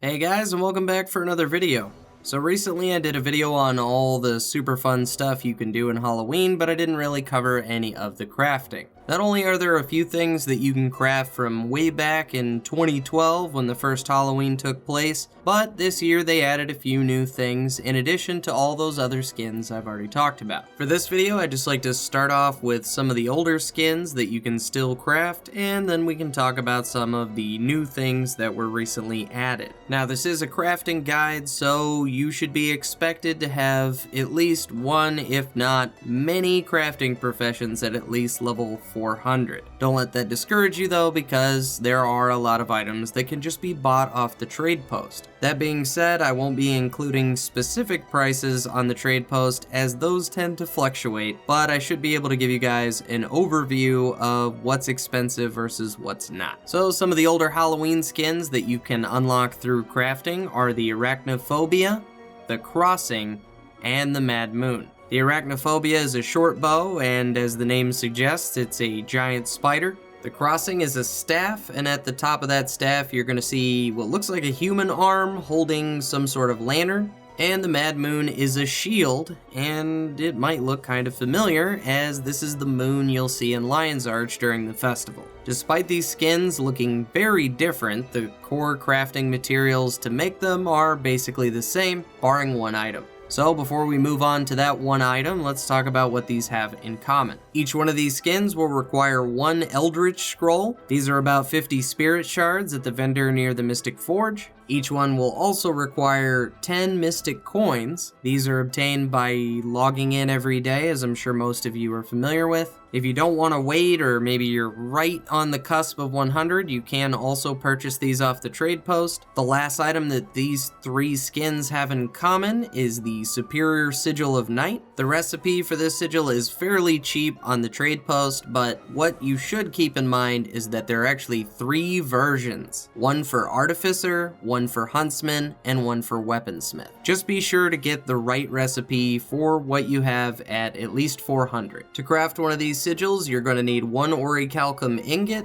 Hey guys, and welcome back for another video. So recently I did a video on all the super fun stuff you can do in Halloween, but I didn't really cover any of the crafting. Not only are there a few things that you can craft from way back in 2012 when the first Halloween took place, but this year they added a few new things in addition to all those other skins I've already talked about. For this video, I'd just like to start off with some of the older skins that you can still craft, and then we can talk about some of the new things that were recently added. Now this is a crafting guide, so you should be expected to have at least one, if not many, crafting professions at least level 400. Don't let that discourage you though, because there are a lot of items that can just be bought off the trade post. That being said, I won't be including specific prices on the trade post as those tend to fluctuate, but I should be able to give you guys an overview of what's expensive versus what's not. So some of the older Halloween skins that you can unlock through crafting are the Arachnophobia, the Crossing, and the Mad Moon. The Arachnophobia is a short bow, and as the name suggests, it's a giant spider. The Crossing is a staff, and at the top of that staff you're going to see what looks like a human arm holding some sort of lantern. And the Mad Moon is a shield, and it might look kind of familiar, as this is the moon you'll see in Lion's Arch during the festival. Despite these skins looking very different, the core crafting materials to make them are basically the same, barring one item. So before we move on to that one item, let's talk about what these have in common. Each one of these skins will require one Eldritch Scroll. These are about 50 Spirit Shards at the vendor near the Mystic Forge. Each one will also require 10 Mystic Coins. These are obtained by logging in every day, as I'm sure most of you are familiar with. If you don't want to wait, or maybe you're right on the cusp of 100, you can also purchase these off the trade post. The last item that these three skins have in common is the Superior Sigil of Night. The recipe for this sigil is fairly cheap on the trade post, but what you should keep in mind is that there are actually three versions. One for Artificer, one for Huntsman, and one for Weaponsmith. Just be sure to get the right recipe for what you have at least 400. To craft one of these sigils, you're going to need one orichalcum ingot,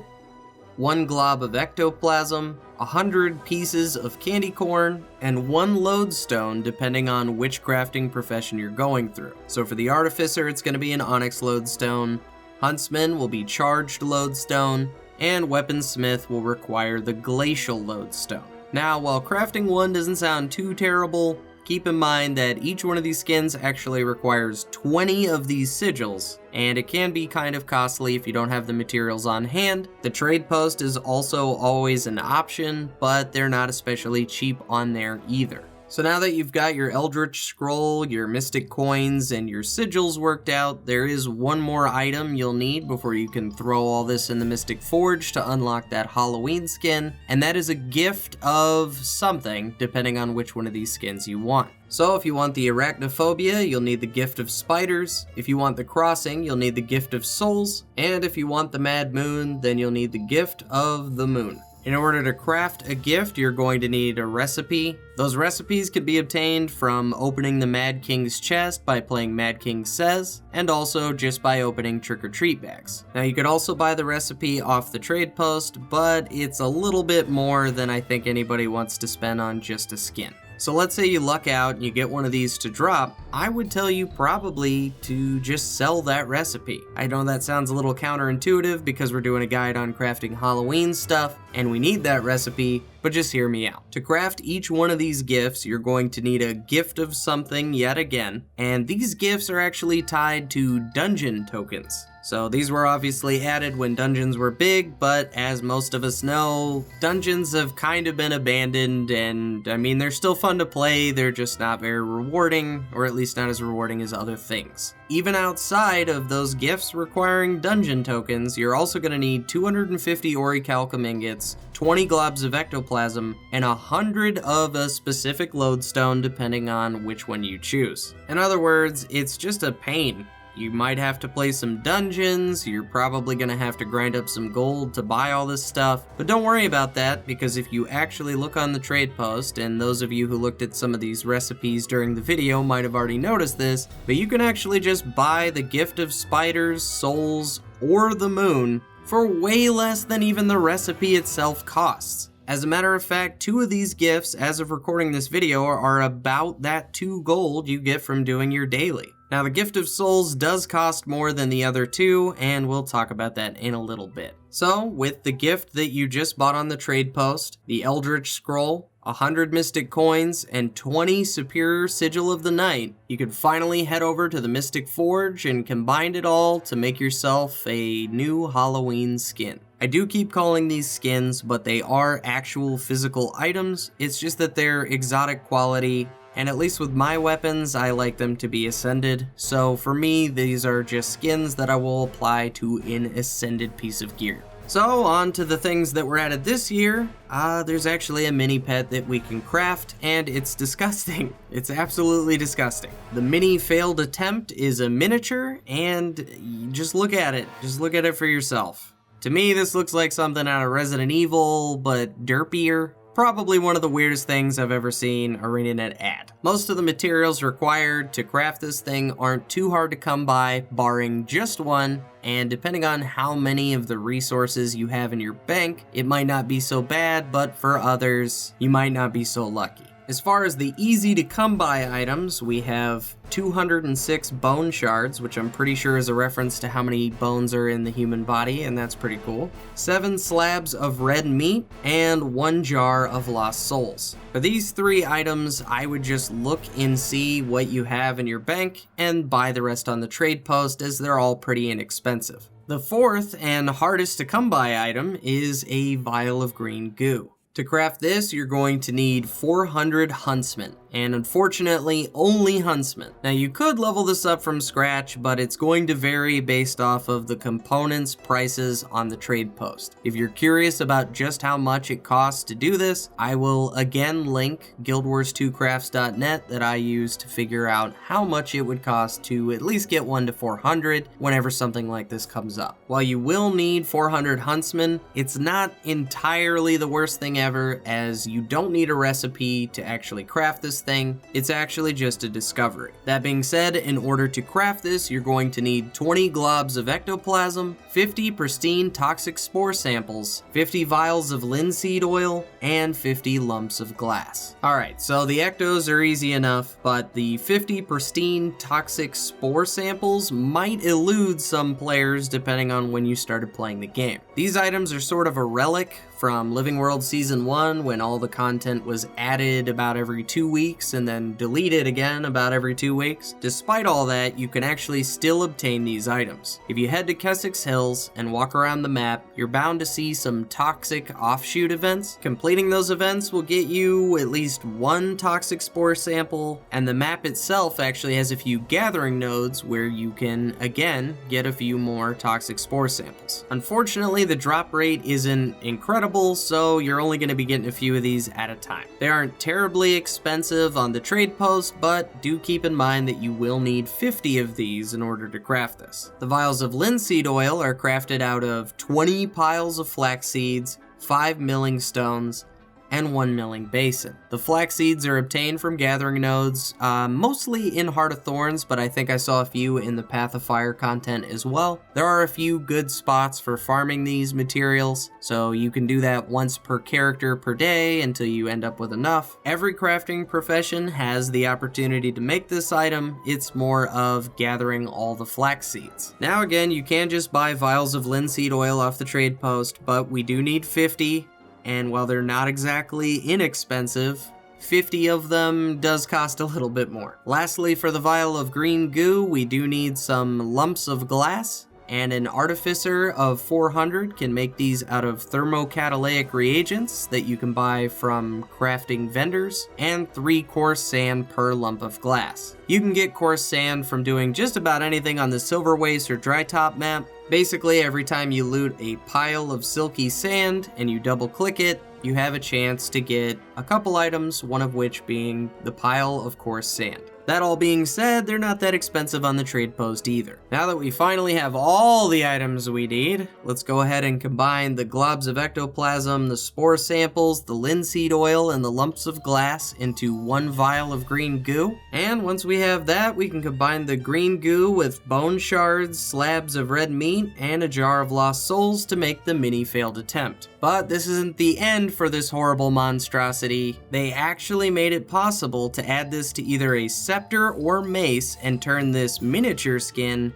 one glob of ectoplasm, 100 pieces of candy corn, and one lodestone depending on which crafting profession you're going through. So for the Artificer, it's going to be an onyx lodestone, Huntsman will be charged lodestone, and Weaponsmith will require the glacial lodestone. Now, while crafting one doesn't sound too terrible, keep in mind that each one of these skins actually requires 20 of these sigils, and it can be kind of costly if you don't have the materials on hand. The trade post is also always an option, but they're not especially cheap on there either. So now that you've got your Eldritch Scroll, your Mystic Coins, and your sigils worked out, there is one more item you'll need before you can throw all this in the Mystic Forge to unlock that Halloween skin, and that is a gift of something, depending on which one of these skins you want. So if you want the Arachnophobia, you'll need the Gift of Spiders. If you want the Crossing, you'll need the Gift of Souls. And if you want the Mad Moon, then you'll need the Gift of the Moon. In order to craft a gift, you're going to need a recipe. Those recipes can be obtained from opening the Mad King's chest by playing Mad King Says, and also just by opening trick-or-treat bags. Now you could also buy the recipe off the trade post, but it's a little bit more than I think anybody wants to spend on just a skin. So let's say you luck out and you get one of these to drop, I would tell you probably to just sell that recipe. I know that sounds a little counterintuitive because we're doing a guide on crafting Halloween stuff and we need that recipe, but just hear me out. To craft each one of these gifts, you're going to need a gift of something yet again, and these gifts are actually tied to dungeon tokens. So these were obviously added when dungeons were big, but as most of us know, dungeons have kind of been abandoned, and I mean, they're still fun to play, they're just not very rewarding, or at least not as rewarding as other things. Even outside of those gifts requiring dungeon tokens, you're also going to need 250 orichalcum ingots, 20 globs of ectoplasm, and 100 of a specific lodestone depending on which one you choose. In other words, it's just a pain. You might have to play some dungeons, you're probably gonna have to grind up some gold to buy all this stuff, but don't worry about that, because if you actually look on the trade post, and those of you who looked at some of these recipes during the video might have already noticed this, but you can actually just buy the Gift of Spiders, Souls, or the Moon for way less than even the recipe itself costs. As a matter of fact, 2 of these gifts, as of recording this video, are about that 2 gold you get from doing your daily. Now, the Gift of Souls does cost more than the other 2, and we'll talk about that in a little bit. So, with the gift that you just bought on the trade post, the Eldritch Scroll, 100 Mystic Coins, and 20 Superior Sigil of the Night, you can finally head over to the Mystic Forge and combine it all to make yourself a new Halloween skin. I do keep calling these skins, but they are actual physical items. It's just that they're exotic quality, and at least with my weapons, I like them to be ascended. So for me, these are just skins that I will apply to an ascended piece of gear. So on to the things that were added this year. There's actually a mini pet that we can craft, and it's disgusting. It's absolutely disgusting. The mini failed attempt is a miniature, and just look at it. Just look at it for yourself. To me, this looks like something out of Resident Evil, but derpier. Probably one of the weirdest things I've ever seen ArenaNet add. Most of the materials required to craft this thing aren't too hard to come by, barring just one, and depending on how many of the resources you have in your bank, it might not be so bad, but for others, you might not be so lucky. As far as the easy to come by items, we have 206 bone shards, which I'm pretty sure is a reference to how many bones are in the human body, and that's pretty cool. 7 slabs of red meat, and 1 jar of lost souls. For these 3 items, I would just look and see what you have in your bank and buy the rest on the trade post, as they're all pretty inexpensive. The 4th and hardest to come by item is a Vial of Green Goo. To craft this, you're going to need 400 huntsmen, and unfortunately, only huntsmen. Now, you could level this up from scratch, but it's going to vary based off of the components' prices on the trade post. If you're curious about just how much it costs to do this, I will again link guildwars2crafts.net that I use to figure out how much it would cost to at least get 1 to 400 whenever something like this comes up. While you will need 400 huntsmen, it's not entirely the worst thing ever, as you don't need a recipe to actually craft this thing. It's actually just a discovery. That being said, in order to craft this, you're going to need 20 globs of ectoplasm, 50 pristine toxic spore samples, 50 vials of linseed oil, and 50 lumps of glass. Alright, so the ectos are easy enough, but the 50 pristine toxic spore samples might elude some players depending on when you started playing the game. These items are sort of a relic from Living World Season 1, when all the content was added about every 2 weeks and then deleted again about every 2 weeks. Despite all that, you can actually still obtain these items. If you head to Kessex Hills and walk around the map, you're bound to see some toxic offshoot events. Completing those events will get you at least 1 toxic spore sample, and the map itself actually has a few gathering nodes where you can, again, get a few more toxic spore samples. Unfortunately, the drop rate isn't incredible, so you're only going to be getting a few of these at a time. They aren't terribly expensive on the trade post, but do keep in mind that you will need 50 of these in order to craft this. The Vials of Linseed Oil are crafted out of 20 piles of flax seeds, 5 milling stones, and 1 milling basin. The flax seeds are obtained from gathering nodes, mostly in Heart of Thorns, but I think I saw a few in the Path of Fire content as well. There are a few good spots for farming these materials, so you can do that once per character per day until you end up with enough. Every crafting profession has the opportunity to make this item. It's more of gathering all the flax seeds. Now again, you can just buy vials of linseed oil off the trade post, but we do need 50. And while they're not exactly inexpensive, 50 of them does cost a little bit more. Lastly, for the Vial of Green Goo, we do need some lumps of glass, and an Artificer of 400 can make these out of thermocatalytic reagents that you can buy from crafting vendors, and 3 coarse sand per lump of glass. You can get coarse sand from doing just about anything on the Silver Waste or Dry Top map. Basically, every time you loot a pile of silky sand and you double click it, you have a chance to get a couple items, one of which being the pile of coarse sand. That all being said, they're not that expensive on the trade post either. Now that we finally have all the items we need, let's go ahead and combine the globs of ectoplasm, the spore samples, the linseed oil, and the lumps of glass into 1 vial of green goo. And once we have that, we can combine the green goo with bone shards, slabs of red meat, and a jar of lost souls to make the mini failed attempt. But this isn't the end for this horrible monstrosity, they actually made it possible to add this to either a scepter or mace and turn this miniature skin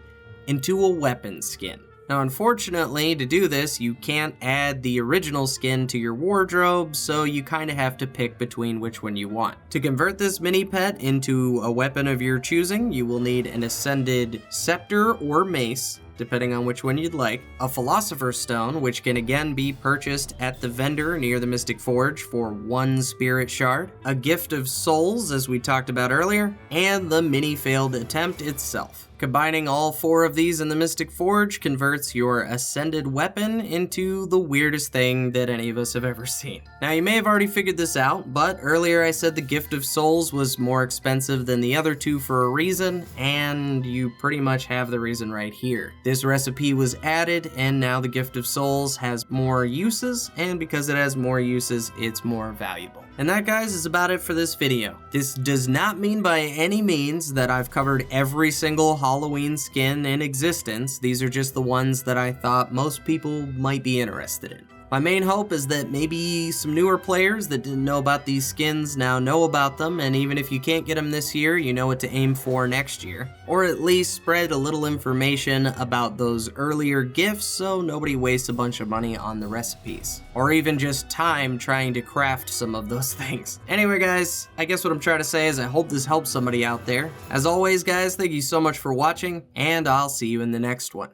into a weapon skin. Now, unfortunately, to do this, you can't add the original skin to your wardrobe, so you kind of have to pick between which one you want. To convert this mini pet into a weapon of your choosing, you will need an ascended scepter or mace, depending on which one you'd like, a Philosopher's Stone, which can again be purchased at the vendor near the Mystic Forge for 1 spirit shard, a Gift of Souls, as we talked about earlier, and the mini failed attempt itself. Combining all 4 of these in the Mystic Forge converts your ascended weapon into the weirdest thing that any of us have ever seen. Now, you may have already figured this out, but earlier I said the Gift of Souls was more expensive than the other 2 for a reason, and you pretty much have the reason right here. This recipe was added, and now the Gift of Souls has more uses, and because it has more uses, it's more valuable. And that, guys, is about it for this video. This does not mean by any means that I've covered every single Halloween skin in existence. These are just the ones that I thought most people might be interested in. My main hope is that maybe some newer players that didn't know about these skins now know about them, and even if you can't get them this year, you know what to aim for next year. Or at least spread a little information about those earlier gifts so nobody wastes a bunch of money on the recipes. Or even just time trying to craft some of those things. Anyway, guys, I guess what I'm trying to say is I hope this helps somebody out there. As always, guys, thank you so much for watching, and I'll see you in the next one.